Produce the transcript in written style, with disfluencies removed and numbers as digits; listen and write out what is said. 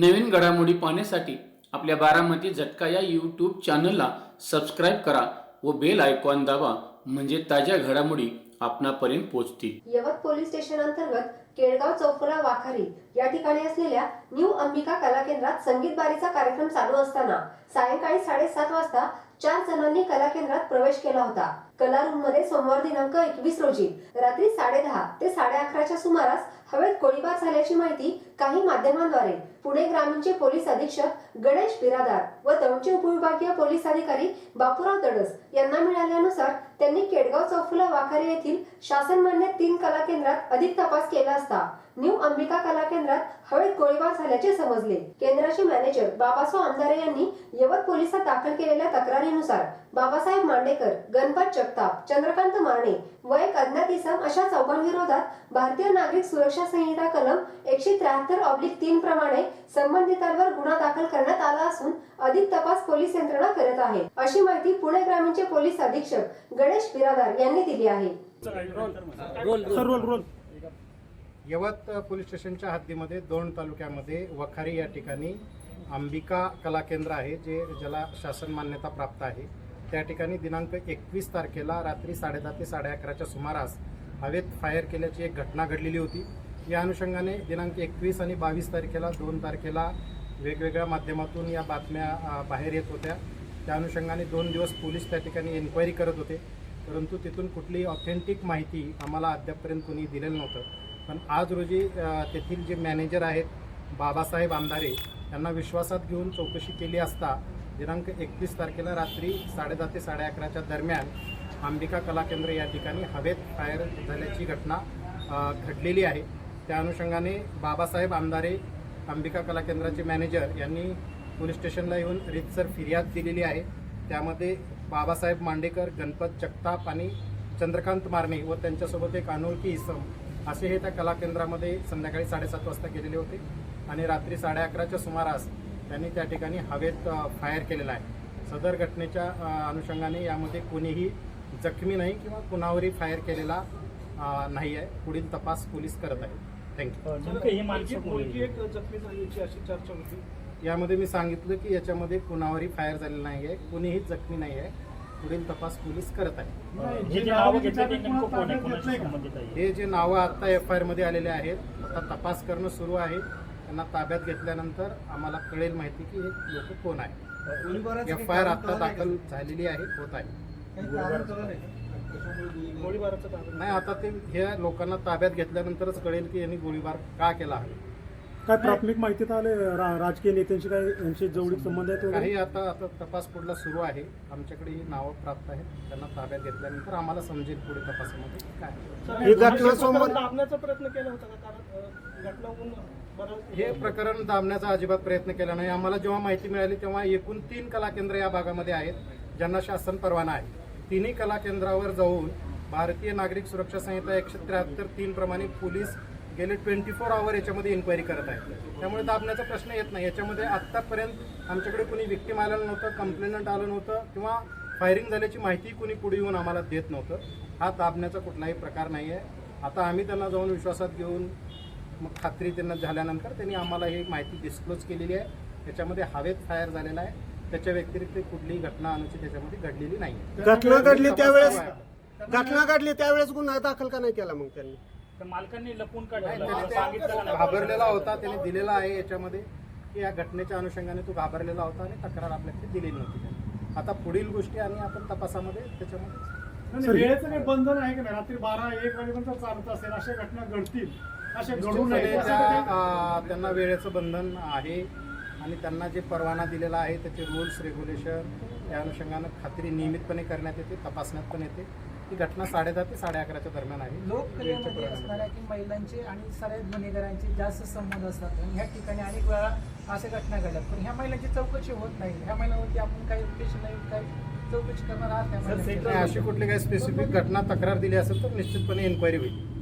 नवीन घडामोडी पाहण्यासाठी आपल्या बारामती झटका या यूट्यूब चॅनलला सबस्क्राईब करा व बेल आयकॉन दाबा, म्हणजे ताज्या घडामोडी आपणापर्यंत पोहोचतील। यवत पोलीस स्टेशन अंतर्गत केळगाव चौफुला वाखारी या ठिकाणी असलेल्या न्यू अंबिका कला केंद्रात संगीत बारीचा कार्यक्रम चालू असताना सायंकाळी 7:30 वाजता 4 जणांनी कला केंद्रात प्रवेश केला होता। कला रूम मध्ये सोमवार दिनांक 21 रोजी रात्री 10:30 ते 11:30च्या सुमारास हवेत गोळीबार झाल्याची माहिती काही माध्यमांद्वारे पुणे ग्रामीणचे पोलीस अधीक्षक गणेश बिरादार व दौंडचे उपविभागीय पोलीस अधिकारी बापूराव दडस यांना मिळाल्यानुसार त्यांनी केळगाव चौफुला वाखारी येथील शासनमान्य 3 कला केंद्रात अधिक तपास केला असता न्यू अंबिका कला केंद्रात हवेत गोळीबार झाल्याचे समजले। केंद्राचे मॅनेजर बाबासाहेब आमदारे यांनी यवत पोलिसात दाखल केलेल्या तक्रारीनुसार बाबासाहेब मांडेकर, गणपत जगताप, चंद्रकांत मारणे व एक अज्ञात इसम अशा चौघांविरोधात भारतीय नागरिक सुरक्षा संहिता कलम 173/3 प्रमाणे संबंधितांवर गुन्हा दाखल करण्यात आला असून अधिक तपास पोलीस यंत्रणा करत आहे, अशी माहिती पुणे ग्रामीणचे पोलीस अधीक्षक गणेश बिरादार यांनी दिली आहे। यवत पोलीस स्टेशनच्या हद्दीमध्ये दौंड तालुक्यामध्ये वखारी या ठिकाणी अंबिका कला केंद्र आहे, जे ज्याला शासन मान्यता प्राप्त आहे। त्या ठिकाणी दिनांक 21 तारखेला रात्री 10:30 ते 11:30च्या सुमारास हवेत फायर केल्याची एक घटना घडलेली होती। या अनुषंगाने दिनांक 21 आणि 22 तारखेला 2 तारखेला वेगवेगळ्या माध्यमातून या बातम्या बाहेर येत होत्या। त्या अनुषंगाने 2 दिवस पोलीस त्या ठिकाणी एन्क्वायरी करत होते, परंतु तिथून कुठलीही ऑथेंटिक माहिती आम्हाला अद्यापपर्यंत कोणी दिलेलं नव्हतं। पण आज रोजी तेथील जे मॅनेजर आहेत बाबासाहेब आमदारे यांना विश्वासात घेऊन चौकशी केली असता दिनांक 21 तारखेला रात्री 10:30 ते 11:30च्या दरम्यान अंबिका कला केंद्र या ठिकाणी हवेत फायर झाल्याची घटना घडलेली आहे। त्या अनुषंगाने बाबासाहेब आमदारे अंबिका कला केंद्राचे मॅनेजर यांनी पोलीस स्टेशनला येऊन रीतसर फिर्याद दिलेली आहे। त्यामध्ये बाबासाहेब मांडेकर, गणपत जगताप आणि चंद्रकांत मारणे व त्यांच्यासोबत एक अनोळखी इसम असे हे त्या कला केंद्रामध्ये संध्याकाळी 7:30 वाजता गेलेले होते आणि रात्री 11:30च्या सुमारास त्यांनी त्या ठिकाणी हवेत फायर केलेला आहे। सदर घटनेच्या अनुषंगाने यामध्ये कोणीही जखमी नाही किंवा कुणावरही फायर केलेला नाही आहे। पुढील तपास पोलीस करत आहेत। थँक्यू। अशी चर्चा होती। यामध्ये मी सांगितलं की याच्यामध्ये कुणावरही फायर झालेलं नाही आहे, कोणीही जखमी नाही आहे। पुढील तपास पोलीस करत आहेत। हे जे नावं आता FIR मध्ये आलेले आहेत, आता तपास करणं सुरू आहे। त्यांना ताब्यात घेतल्यानंतर आम्हाला कळेल माहिती की हे लोक कोण आहे। FIR आता दाखल झालेली आहे, होत आहे। नाही, आता ते ह्या लोकांना ताब्यात घेतल्यानंतरच कळेल की यांनी गोळीबार का केला आहे। काय प्राथमिक माहितीत आले राजकीय नेत्यांशी काय यांचे जवळीक संबंध आहेत? काही आता तपास पुढला सुरू आहे। आमच्याकडे ही नावं प्राप्त आहेत, त्यांना ताब्यात घेतल्यानंतर आम्हाला समजेल पुढे तपासामध्ये काय। दाबण्याचा प्रयत्न केला होता का? हे प्रकरण दाबण्याचा अजिबात प्रयत्न केला नाही। आम्हाला जेव्हा माहिती मिळाली तेव्हा एकूण 3 कला केंद्र या भागामध्ये आहेत ज्यांना शासन परवाना आहे। तिन्ही कला केंद्रावर जाऊन भारतीय नागरिक सुरक्षा संहिता 173/3 प्रमाणे पोलीस गेले 24 आवर याच्यामध्ये इन्क्वायरी करत आहे। त्यामुळे दाबण्याचा प्रश्न येत नाही। याच्यामध्ये आत्तापर्यंत आमच्याकडे कोणी विक्टीम आलेलं नव्हतं, कंप्लेनंट आलं नव्हतं किंवा फायरिंग झाल्याची माहिती कोणी पुढे येऊन आम्हाला देत नव्हतं। हा दाबण्याचा कुठलाही प्रकार नाही आहे। आता आम्ही त्यांना जाऊन विश्वासात घेऊन मग खात्री त्यांना झाल्यानंतर त्यांनी आम्हाला ही माहिती डिस्क्लोज केलेली आहे। त्याच्यामध्ये हवेत फायर झालेला आहे, त्याच्या व्यतिरिक्त कुठलीही घटना अनुचित त्याच्यामध्ये घडलेली नाही। घटना घडली त्यावेळेस गुन्हा दाखल का नाही केला मग त्यांनी? मालकांनी लपून घाबरलेला होता, त्याने दिलेला आहे याच्यामध्ये की या घटनेच्या अनुषंगाने तो घाबरलेला होता आणि तक्रार आपल्याकडे दिलेली नव्हती। आता पुढील गोष्टी आणि आपण तपासामध्ये त्याच्यामध्ये वेळेचं काही बंधन आहे का नाही? रात्री 12-1 वाजेपर्यंत चालत असेल, अशा घटना घडतील, अशा घडू नये त्यांना वेळेचं बंधन आहे आणि त्यांना जे परवाना दिलेला आहे त्याचे रूल्स रेग्युलेशन या अनुषंगानं खात्री नियमितपणे करण्यात येते, तपासण्यात पण येते। ही घटना 10:30 ते 11:30च्या दरम्यान आहे। लोककलेमध्ये असणाऱ्या की महिलांचे आणि सगळ्या गुन्हेगारांचे जास्त संबंध असतात आणि ह्या ठिकाणी अनेक वेळा अशा घटना घडतात, पण ह्या महिलांची चौकशी होत नाही। ह्या महिलांवरती आपण काही उद्देश नाही, काही चौकशी करणार आहात? अशी कुठली काही स्पेसिफिक घटना तक्रार दिली असेल तर निश्चितपणे एन्क्वायरी होईल।